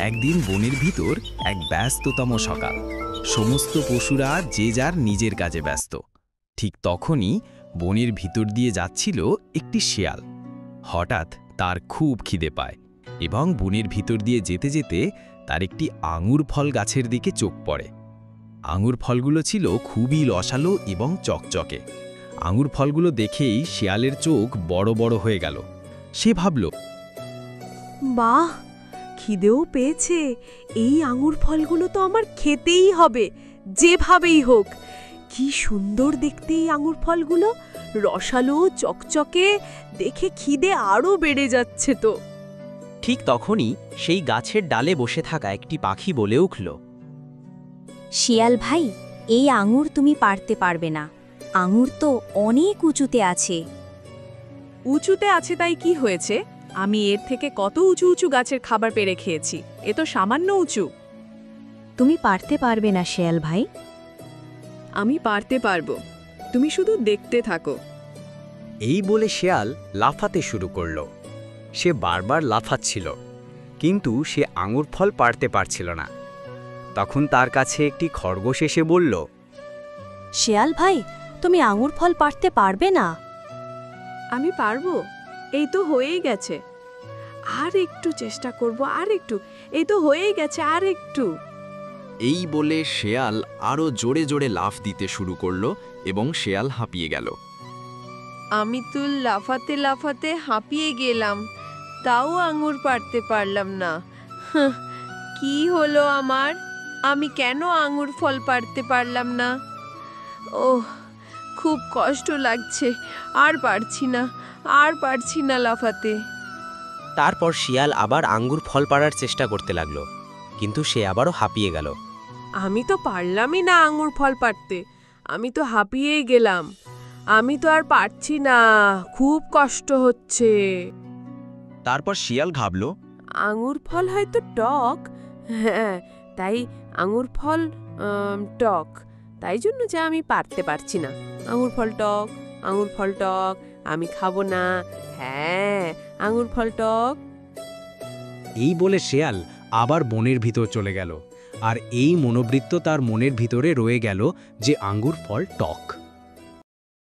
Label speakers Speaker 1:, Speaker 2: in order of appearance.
Speaker 1: একদিন বনের ভিতর এক ব্যস্ততম সকাল। সমস্ত পশুরা যে যার নিজের কাজে ব্যস্ত। ঠিক তখনই বনের ভিতর দিয়ে যাচ্ছিল একটি শেয়াল। হঠাৎ তার খুব খিদে পায় এবং বনের ভিতর দিয়ে যেতে যেতে তার একটি আঙুর ফল গাছের দিকে চোখ পড়ে। আঙুর ফলগুলো ছিল খুবই রসালো এবং চকচকে। আঙুর ফলগুলো দেখেই শেয়ালের চোখ বড় বড় হয়ে গেল। সে ভাবল,
Speaker 2: বাহ, খিদেও পেয়েছে, এই আঙুর ফলগুলো তো আমার খেতেই হবে, যেভাবেই হোক। কি সুন্দর দেখতে এই আঙুর ফলগুলো, রসালো চকচকে, দেখে খিদে আরও বেড়ে যাচ্ছে তো।
Speaker 3: ঠিক তখনই সেই গাছের ডালে বসে থাকা একটি পাখি বলে উঠল,
Speaker 4: শিয়াল ভাই, এই আঙুর তুমি পারতে পারবে না, আঙুর তো অনেক উঁচুতে আছে।
Speaker 2: উঁচুতে আছে তাই কি হয়েছে? আমি এর থেকে কত উঁচু উঁচু গাছের খাবার পেড়ে খেয়েছি, এ তো সামান্য উঁচু।
Speaker 4: তুমি পারতে পারবে না শিয়াল ভাই।
Speaker 2: আমি পারতে পারবো, তুমি শুধু দেখতে থাকো।
Speaker 5: এই বলে শেয়াল লাফাতে শুরু করল। সে বারবার লাফাচ্ছিল, কিন্তু সে আঙুর ফল পারতে পারছিল না। তখন তার কাছে একটি খরগোশ এসে বলল,
Speaker 4: শিয়াল ভাই, তুমি আঙুর ফল পারতে পারবে না?
Speaker 2: আমি পারবো, এই তো হয়েই গেছে, আর একটু চেষ্টা করব, আর একটু, এই তো হয়েই গেছে, আর একটু।
Speaker 1: এই বলে শেয়াল আরও জোরে জোরে লাফ দিতে শুরু করল এবং শেয়াল হাঁপিয়ে গেল।
Speaker 6: আমি তো লাফাতে লাফাতে হাঁপিয়ে গেলাম, তাও আঙুর পারতে পারলাম না। কি হলো আমার? আমি কেন আঙুর ফল পারতে পারলাম না? ওহ, খুব কষ্ট লাগছে, আর পারছি না লাফাতে।
Speaker 3: তারপর শিয়াল আবার আঙ্গুর ফল পাড়ার চেষ্টা করতে লাগলো, কিন্তু সে আবারও হাঁপিয়ে গেল।
Speaker 2: আমি তো পারলামই না আঙুর ফল পাড়তে, আমি তো হাঁপিয়েই গেলাম, আমি তো আর পারছি না, খুব কষ্ট হচ্ছে।
Speaker 1: তারপর শিয়াল ভাবল,
Speaker 2: আঙুর ফল হয়তো টক, হ্যাঁ, তাই আঙুর ফল টক, তাই জন্য যে আমি পারতে পারছি না। আঙুর ফল টক, আমি খাবো না, হ্যাঁ, আঙুর ফল টক।
Speaker 5: এই বলে শেয়াল আবার বনের ভিতর চলে গেল, আর এই মনোবৃত্ত তার মনের ভিতরে রয়ে গেল যে আঙ্গুর ফল টক।